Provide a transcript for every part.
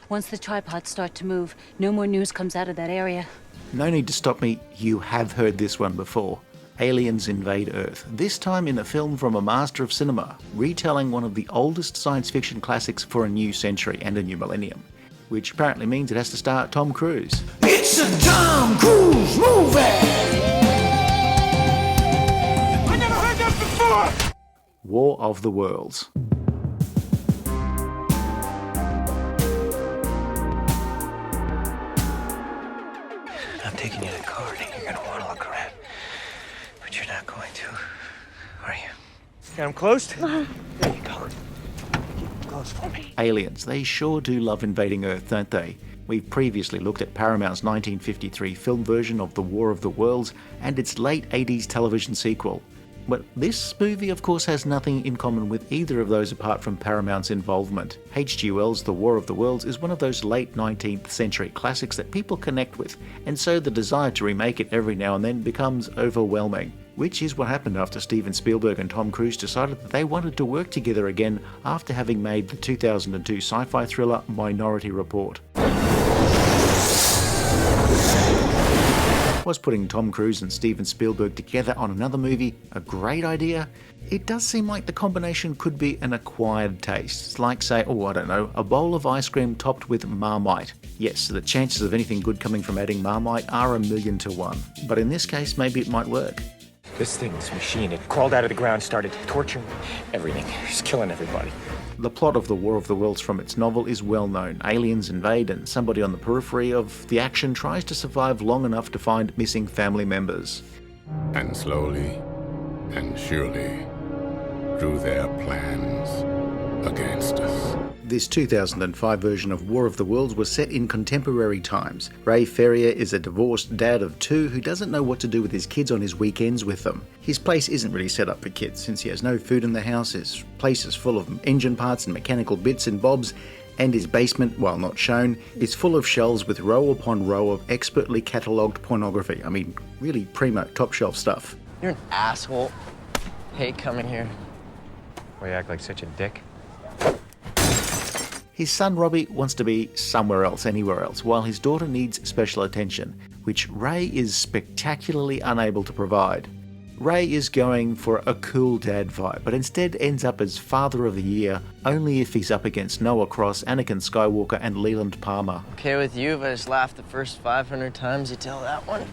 Once the tripods start to move, no more news comes out of that area. No need to stop me, you have heard this one before. Aliens invade Earth, this time in a film from a master of cinema, retelling one of the oldest science fiction classics for a new century and a new millennium. Which apparently means it has to star Tom Cruise. It's a Tom Cruise movie! I never heard that before! War of the Worlds. I'm taking you to the car. I think you're gonna want to look around. But you're not going to, are you? Got him close? There you go. Keep close for me. Aliens, they sure do love invading Earth, don't they? We've previously looked at Paramount's 1953 film version of The War of the Worlds and its late 80s television sequel. But this movie, of course, has nothing in common with either of those apart from Paramount's involvement. H.G. Wells' The War of the Worlds is one of those late 19th century classics that people connect with, and so the desire to remake it every now and then becomes overwhelming. Which is what happened after Steven Spielberg and Tom Cruise decided that they wanted to work together again after having made the 2002 sci-fi thriller Minority Report. Was putting Tom Cruise and Steven Spielberg together on another movie a great idea? It does seem like the combination could be an acquired taste. It's like, say, a bowl of ice cream topped with Marmite. Yes, the chances of anything good coming from adding Marmite are 1,000,000 to 1. But in this case, maybe it might work. This thing, this machine, it crawled out of the ground, started torturing everything. Just killing everybody. The plot of The War of the Worlds from its novel is well known. Aliens invade and somebody on the periphery of the action tries to survive long enough to find missing family members. And slowly and surely drew their plans against us. This 2005 version of War of the Worlds was set in contemporary times. Ray Ferrier is a divorced dad of 2 who doesn't know what to do with his kids on his weekends with them. His place isn't really set up for kids since he has no food in the house, his place is full of engine parts and mechanical bits and bobs, and his basement, while not shown, is full of shelves with row upon row of expertly catalogued pornography. I mean, really primo, top shelf stuff. You're an asshole. Hate coming here. Why you act like such a dick? His son Robbie wants to be somewhere else, anywhere else, while his daughter needs special attention, which Ray is spectacularly unable to provide. Ray is going for a cool dad vibe, but instead ends up as Father of the Year only if he's up against Noah Cross, Anakin Skywalker, and Leland Palmer. Okay with you if I just laugh the first 500 times you tell that one?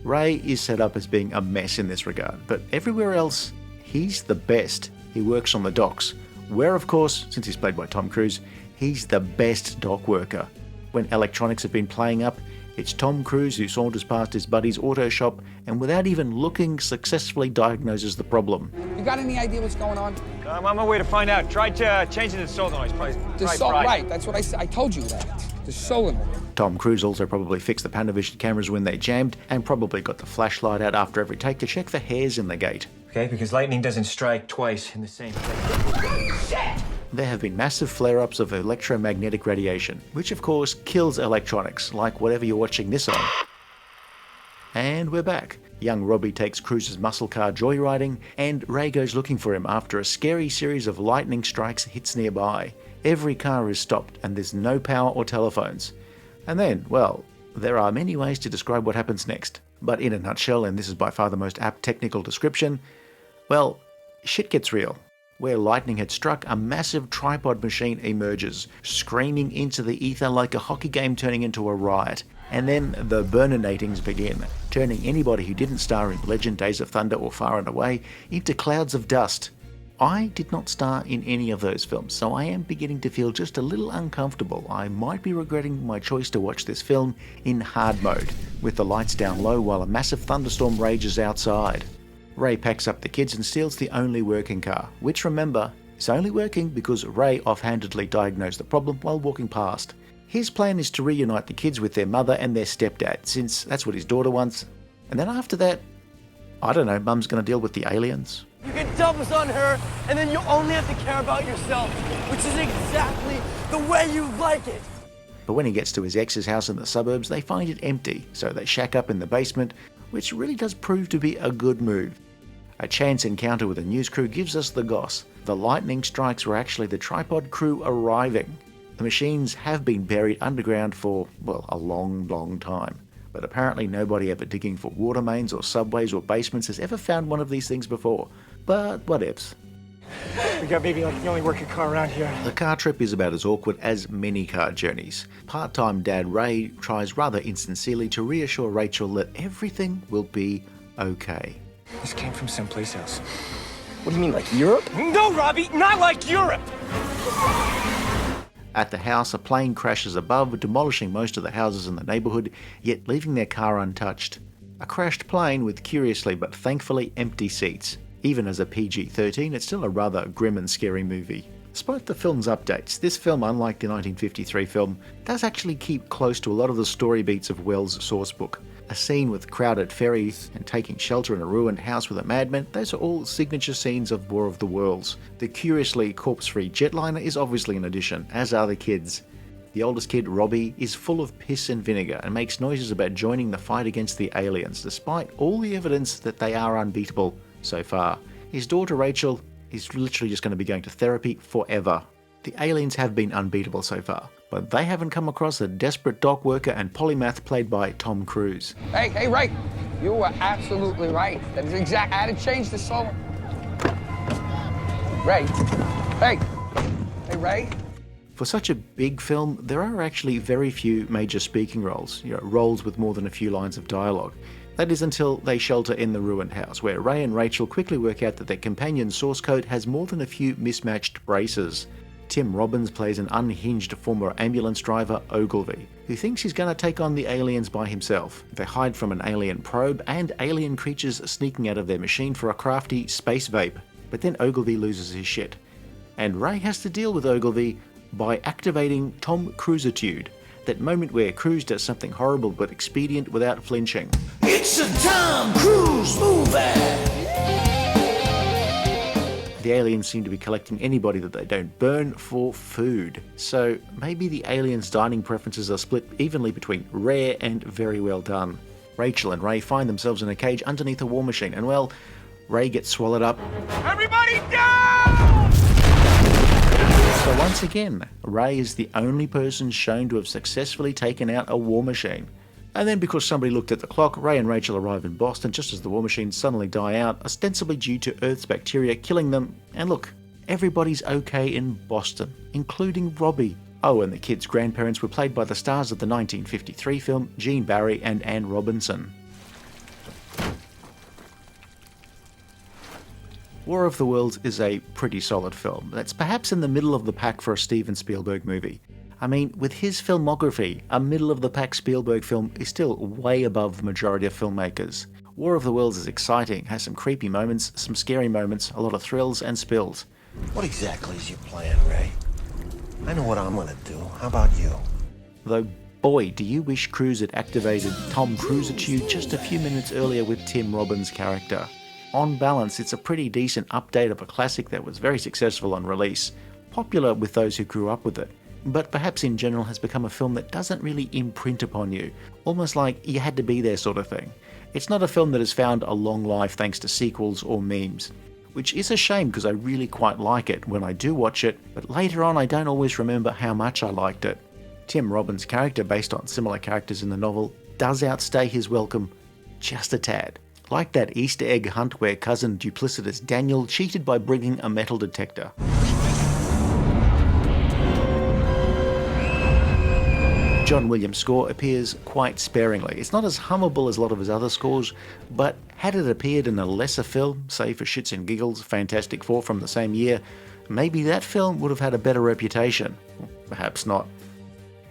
Ray is set up as being a mess in this regard, but everywhere else, he's the best. He works on the docks, where of course, since he's played by Tom Cruise, he's the best dock worker. When electronics have been playing up, it's Tom Cruise who saunters past his buddy's auto shop and without even looking successfully diagnoses the problem. You got any idea what's going on? I'm on my way to find out. Tried changing the solenoids. Right, that's what I said. I told you that. The solenoid. Tom Cruise also probably fixed the Panavision cameras when they jammed and probably got the flashlight out after every take to check for hairs in the gate. Okay, because lightning doesn't strike twice in the same place. There have been massive flare-ups of electromagnetic radiation, which of course kills electronics, like whatever you're watching this on. And we're back. Young Robbie takes Cruise's muscle car joyriding, and Ray goes looking for him after a scary series of lightning strikes hits nearby. Every car is stopped, and there's no power or telephones. And then, well, there are many ways to describe what happens next. But in a nutshell, and this is by far the most apt technical description, well, shit gets real. Where lightning had struck, a massive tripod machine emerges, screaming into the ether like a hockey game turning into a riot. And then the Burnernatings begin, turning anybody who didn't star in Legend, Days of Thunder or Far and Away into clouds of dust. I did not star in any of those films, so I am beginning to feel just a little uncomfortable. I might be regretting my choice to watch this film in hard mode, with the lights down low while a massive thunderstorm rages outside. Ray packs up the kids and steals the only working car, which remember, is only working because Ray offhandedly diagnosed the problem while walking past. His plan is to reunite the kids with their mother and their stepdad, since that's what his daughter wants. And then after that, I don't know, Mum's gonna deal with the aliens. You can dump us on her, and then you only have to care about yourself, which is exactly the way you like it. But when he gets to his ex's house in the suburbs, they find it empty, so they shack up in the basement, which really does prove to be a good move. A chance encounter with a news crew gives us the goss. The lightning strikes were actually the tripod crew arriving. The machines have been buried underground for, well, a long time. But apparently nobody ever digging for water mains or subways or basements has ever found one of these things before. But whatevs. We got maybe like the only working car around here. The car trip is about as awkward as many car journeys. Part-time dad Ray tries rather insincerely to reassure Rachel that everything will be okay. This came from someplace else. What do you mean, like Europe? No, Robbie, not like Europe! At the house, a plane crashes above, demolishing most of the houses in the neighbourhood, yet leaving their car untouched. A crashed plane with curiously but thankfully empty seats. Even as a PG-13, it's still a rather grim and scary movie. Despite the film's updates, this film, unlike the 1953 film, does actually keep close to a lot of the story beats of Wells' sourcebook. A scene with crowded ferries and taking shelter in a ruined house with a madman, those are all signature scenes of War of the Worlds. The curiously corpse-free jetliner is obviously an addition, as are the kids. The oldest kid, Robbie, is full of piss and vinegar and makes noises about joining the fight against the aliens, despite all the evidence that they are unbeatable so far. His daughter, Rachel, is literally just going to be going to therapy forever. The aliens have been unbeatable so far, but they haven't come across a desperate dock worker and polymath played by Tom Cruise. Hey, Ray, you were absolutely right. That is exact. I had to change the song. Ray, hey, Ray. For such a big film, there are actually very few major speaking roles, roles with more than a few lines of dialogue. That is until they shelter in the ruined house, where Ray and Rachel quickly work out that their companion's source code has more than a few mismatched braces. Tim Robbins plays an unhinged former ambulance driver, Ogilvy, who thinks he's going to take on the aliens by himself. They hide from an alien probe and alien creatures sneaking out of their machine for a crafty space vape. But then Ogilvy loses his shit. And Ray has to deal with Ogilvy by activating Tom Cruisitude, that moment where Cruise does something horrible but expedient without flinching. It's a Tom Cruise movie! The aliens seem to be collecting anybody that they don't burn for food. So maybe the aliens' dining preferences are split evenly between rare and very well done. Rachel and Ray find themselves in a cage underneath a war machine, and well, Ray gets swallowed up. Everybody down! So once again, Ray is the only person shown to have successfully taken out a war machine. And then because somebody looked at the clock, Ray and Rachel arrive in Boston just as the war machines suddenly die out, ostensibly due to Earth's bacteria killing them. And look, everybody's okay in Boston, including Robbie. Oh, and the kids' grandparents were played by the stars of the 1953 film, Gene Barry and Anne Robinson. War of the Worlds is a pretty solid film. That's perhaps in the middle of the pack for a Steven Spielberg movie. I mean, with his filmography, a middle-of-the-pack Spielberg film is still way above the majority of filmmakers. War of the Worlds is exciting, has some creepy moments, some scary moments, a lot of thrills and spills. What exactly is your plan, Ray? I know what I'm gonna do. How about you? Though, boy, do you wish Cruise had activated Tom Cruisitude just a few minutes earlier with Tim Robbins' character. On balance, it's a pretty decent update of a classic that was very successful on release, popular with those who grew up with it, but perhaps in general has become a film that doesn't really imprint upon you, almost like you had to be there sort of thing. It's not a film that has found a long life thanks to sequels or memes, which is a shame because I really quite like it when I do watch it, but later on I don't always remember how much I liked it. Tim Robbins' character, based on similar characters in the novel, does outstay his welcome just a tad. Like that Easter egg hunt where cousin duplicitous Daniel cheated by bringing a metal detector. John Williams' score appears quite sparingly. It's not as hummable as a lot of his other scores, but had it appeared in a lesser film, say for shits and giggles, Fantastic Four from the same year, maybe that film would have had a better reputation. Perhaps not.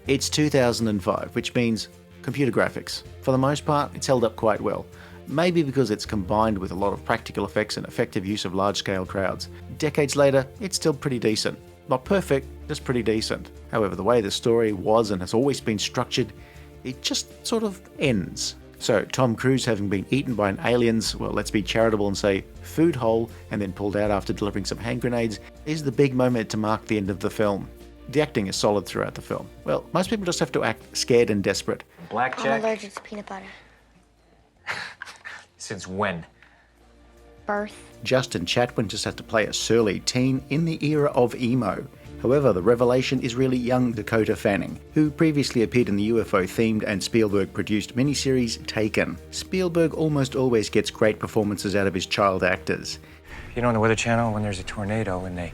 It's 2005, which means computer graphics. For the most part, it's held up quite well. Maybe because it's combined with a lot of practical effects and effective use of large-scale crowds. Decades later, it's still pretty decent. Not perfect, just pretty decent. However, the way the story was and has always been structured, it just sort of ends. So Tom Cruise, having been eaten by an alien's, well, let's be charitable and say, food hole, and then pulled out after delivering some hand grenades, is the big moment to mark the end of the film. The acting is solid throughout the film. Well, most people just have to act scared and desperate. Blackjack? I'm allergic to peanut butter. Since when? Birth. Justin Chatwin just has to play a surly teen in the era of emo. However, the revelation is really young Dakota Fanning, who previously appeared in the UFO-themed and Spielberg-produced miniseries Taken. Spielberg almost always gets great performances out of his child actors. You know, on the Weather Channel, when there's a tornado and they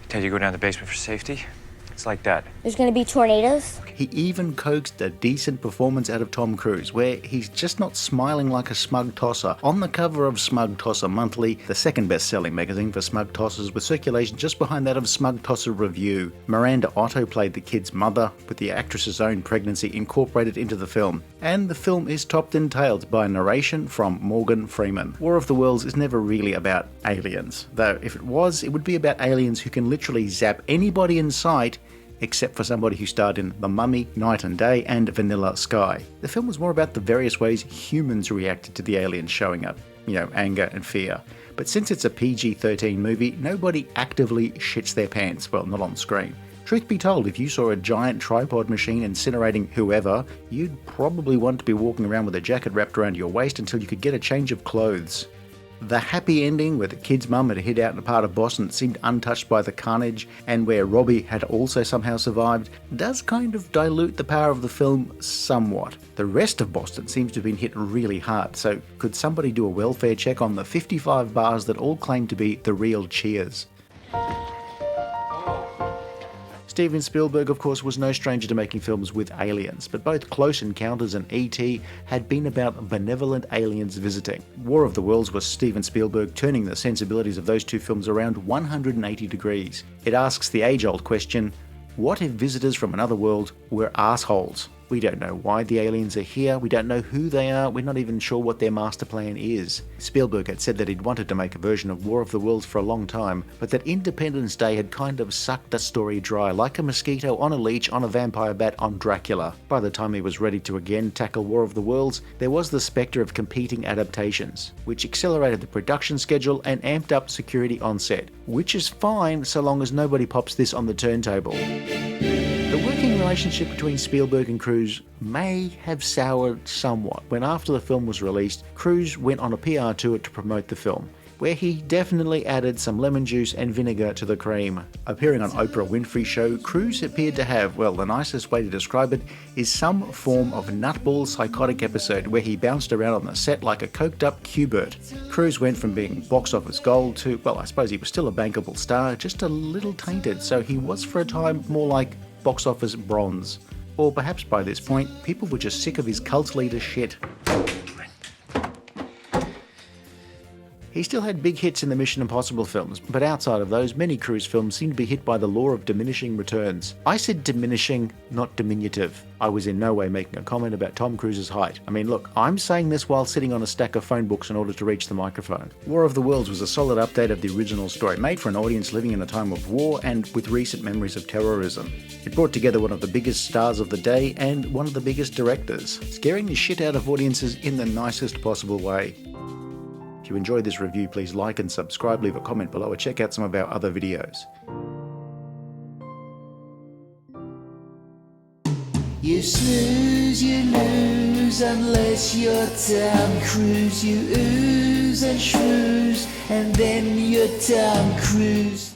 tell you to go down the basement for safety? It's like that. There's gonna be tornadoes? He even coaxed a decent performance out of Tom Cruise, where he's just not smiling like a smug tosser. On the cover of Smug Tosser Monthly, the second best-selling magazine for smug tossers, with circulation just behind that of Smug Tosser Review, Miranda Otto played the kid's mother, with the actress's own pregnancy incorporated into the film. And the film is topped and tailed by a narration from Morgan Freeman. War of the Worlds is never really about aliens, though if it was, it would be about aliens who can literally zap anybody in sight, except for somebody who starred in The Mummy, Night and Day, and Vanilla Sky. The film was more about the various ways humans reacted to the aliens showing up, anger and fear. But since it's a PG-13 movie, nobody actively shits their pants, well, not on screen. Truth be told, if you saw a giant tripod machine incinerating whoever, you'd probably want to be walking around with a jacket wrapped around your waist until you could get a change of clothes. The happy ending, where the kid's mum had hid out in a part of Boston that seemed untouched by the carnage, and where Robbie had also somehow survived, does kind of dilute the power of the film somewhat. The rest of Boston seems to have been hit really hard, so could somebody do a welfare check on the 55 bars that all claim to be the real Cheers? Steven Spielberg, of course, was no stranger to making films with aliens, but both Close Encounters and E.T. had been about benevolent aliens visiting. War of the Worlds was Steven Spielberg turning the sensibilities of those two films around 180 degrees. It asks the age-old question, what if visitors from another world were assholes? We don't know why the aliens are here, we don't know who they are, we're not even sure what their master plan is. Spielberg had said that he'd wanted to make a version of War of the Worlds for a long time, but that Independence Day had kind of sucked the story dry, like a mosquito on a leech on a vampire bat on Dracula. By the time he was ready to again tackle War of the Worlds, there was the spectre of competing adaptations, which accelerated the production schedule and amped up security on set. Which is fine so long as nobody pops this on the turntable. The working relationship between Spielberg and Cruise may have soured somewhat when, after the film was released, Cruise went on a PR tour to promote the film, where he definitely added some lemon juice and vinegar to the cream. Appearing on Oprah Winfrey's show, Cruise appeared to have, well, the nicest way to describe it is some form of nutball psychotic episode where he bounced around on the set like a coked up Q-Bert. Cruise went from being box office gold to, well, I suppose he was still a bankable star, just a little tainted, so he was for a time more like box office bronze. Or perhaps by this point, people were just sick of his cult leader shit. He still had big hits in the Mission Impossible films, but outside of those, many Cruise films seemed to be hit by the law of diminishing returns. I said diminishing, not diminutive. I was in no way making a comment about Tom Cruise's height. I mean, look, I'm saying this while sitting on a stack of phone books in order to reach the microphone. War of the Worlds was a solid update of the original story, made for an audience living in a time of war and with recent memories of terrorism. It brought together one of the biggest stars of the day and one of the biggest directors, scaring the shit out of audiences in the nicest possible way. If you enjoyed this review, please like and subscribe, leave a comment below, or check out some of our other videos. You snooze, you lose, unless you're Tom Cruise. You ooze and shrews, and then you're Tom Cruise.